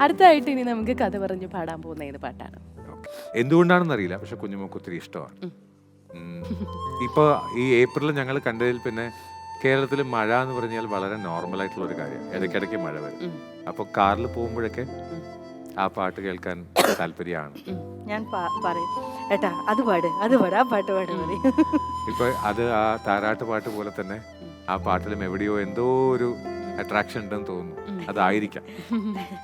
അടുത്തായിട്ട് ഇനി നമുക്ക് കഥ പറഞ്ഞു പാടാൻ പോകുന്ന ഏത് പാട്ടാണ്? എന്തുകൊണ്ടാണെന്ന് അറിയില്ല, പക്ഷെ കുഞ്ഞുമോക്ക് ഒത്തിരി ഇഷ്ടമാണ്. ഇപ്പൊ ഈ ഏപ്രിൽ ഞങ്ങൾ കണ്ടതിൽ പിന്നെ കേരളത്തിൽ മഴ എന്ന് പറഞ്ഞാൽ വളരെ നോർമൽ ആയിട്ടുള്ള ഒരു കാര്യം. ഇടയ്ക്കിടയ്ക്ക് മഴ വരും. അപ്പൊ കാറിൽ പോകുമ്പോഴൊക്കെ ആ പാട്ട് കേൾക്കാൻ താല്പര്യമാണ്. ഞാൻ പറയും ഏട്ടാ അത് പാട് ആ പാട്ട് പാട് പറയും. ഇപ്പൊ അത് ആ താരാട്ട് പാട്ട് പോലെ തന്നെ ആ പാട്ടിലും എവിടെയോ എന്തോ ഒരു അട്രാക്ഷൻ ഉണ്ടെന്ന് തോന്നുന്നു. അതായിരിക്കാം.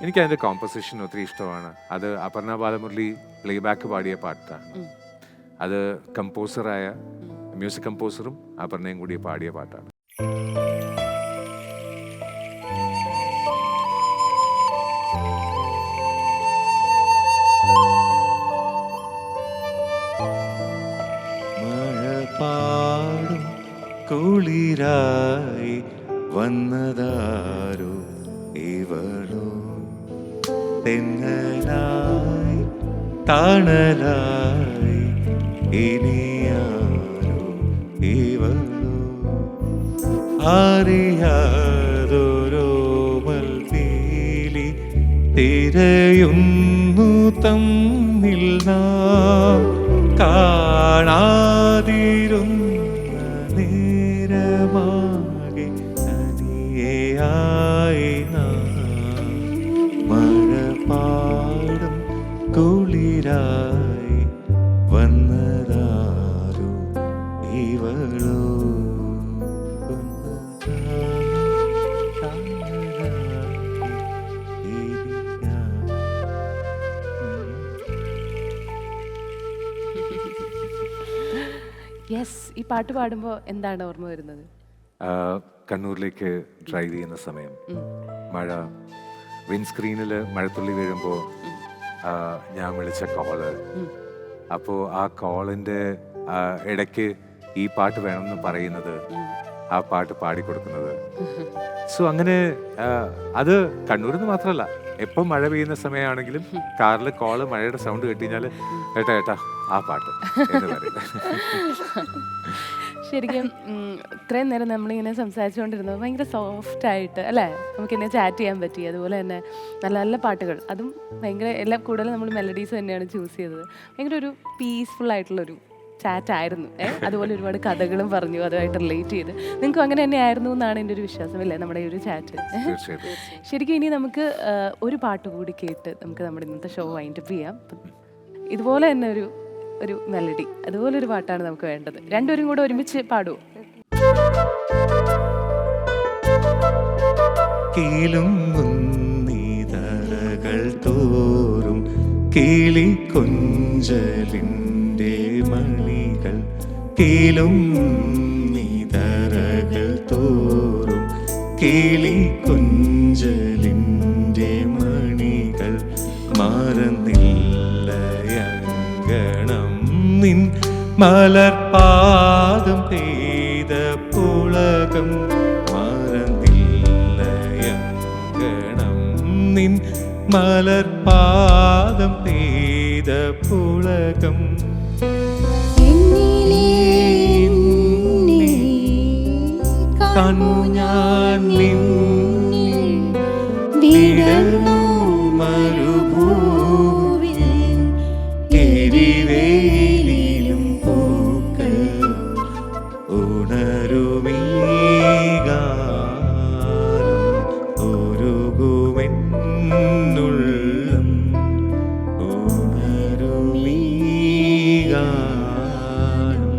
എനിക്ക് അതിന്റെ കോമ്പോസിഷൻ ഒത്തിരി ഇഷ്ടമാണ്. അത് അപർണ ബാലമുരളി പ്ലേബാക്ക് പാടിയ പാട്ടാണ്. അത് കമ്പോസറായ മ്യൂസിക് കമ്പോസറും അപർണയും കൂടി പാടിയ പാട്ടാണ്. മഴ പാടും കുളിരായി വന്നതാരോ ഇവളോ, തെന്നലായി തണലായി ഇനിയാരോ ഇവളോ, അറിയാതൊരോമൽ പീലി തിരയുന്നു തമ്മിൽ നാം, കാണാതിരുന്ന നേരമാകെ തനിയായി നാം. മഴ പാടും കുളിരായി വന്നതാരോ ഇവളോ, യെസ്, ഈ പാട്ട് പാടുമ്പോൾ എന്താണ് ഓർമ്മ വരുന്നത്? കണ്ണൂരിലേക്ക് ഡ്രൈവ് ചെയ്യുന്ന സമയം, മഴ, വിൻസ്ക്രീനിൽ മഴത്തുള്ളി വീഴുമ്പോൾ ഞാൻ വിളിച്ച കോള്, അപ്പോൾ ആ കോളിൻ്റെ ഇടയ്ക്ക് ഈ പാട്ട് വേണമെന്ന് പറയുന്നത്, ആ പാട്ട് പാടിക്കൊടുക്കുന്നത്. സോ അങ്ങനെ അത് കണ്ണൂരിൽ നിന്ന് മാത്രമല്ല, എപ്പം മഴ പെയ്യുന്ന സമയമാണെങ്കിലും കാറിൽ കോള് മഴയുടെ സൗണ്ട് കേട്ടുകഴിഞ്ഞാൽ ഏട്ടാ ഏട്ടാ ആ പാട്ട് എന്ന് പറയും. ശരിക്കും ഇത്രയും നേരം നമ്മളിങ്ങനെ സംസാരിച്ചുകൊണ്ടിരുന്നത് ഭയങ്കര സോഫ്റ്റ് ആയിട്ട് അല്ലേ, നമുക്കിങ്ങനെ ചാറ്റ് ചെയ്യാൻ പറ്റി. അതുപോലെ തന്നെ നല്ല നല്ല പാട്ടുകൾ, അതും ഭയങ്കര എല്ലാം കൂടുതൽ നമ്മൾ മെലഡീസ് തന്നെയാണ് ചൂസ് ചെയ്തത്. ഭയങ്കര ഒരു പീസ്ഫുൾ ആയിട്ടുള്ളൊരു ചാറ്റ് ആയിരുന്നു. അതുപോലെ ഒരുപാട് കഥകളും പറഞ്ഞു, അതുമായിട്ട് റിലേറ്റ് ചെയ്ത്. നിങ്ങൾക്കും അങ്ങനെ തന്നെ ആയിരുന്നു എന്നാണ് എൻ്റെ ഒരു വിശ്വാസം, അല്ലേ നമ്മുടെ ഈ ഒരു ചാറ്റ്? ശരിക്കും ഇനി നമുക്ക് ഒരു പാട്ട് കൂടി കേട്ട് നമുക്ക് നമ്മുടെ ഇന്നത്തെ ഷോ വൈൻഡപ്പ് ചെയ്യാം. ഇതുപോലെ തന്നെ ഒരു മെലഡി, അതുപോലെ ഒരു പാട്ടാണ് നമുക്ക് വേണ്ടത്. രണ്ടുപേരും കൂടെ ഒരുമിച്ച് പാടുമോ? കീലുങ്ങുന്നീതരകൾ തോറും കിളി കൊഞ്ചലിൻ്റെ മണികൾ, കീലുങ്ങുന്നീതരകൾ തോറും കിളി കൊഞ്ചലിൻ്റെ മണികൾ, മറന്നില്ലയങ്കണം നിൻ മലർപാദം പെയ്ത പുളകം, മറന്നില്ലയങ്കണം നിൻ മലർപാദം പെയ്ത പുളകം. കണ്ണു ഞാൻ നിന്നിൽ വിടർന്നു മരുഭൂവിൽ, എരിവേലിലും പൂക്കൾ ഉണരുമീ ഗാനം, ഉരുകുമെന്നുള്ളം ഉണരുമീ ഗാനം,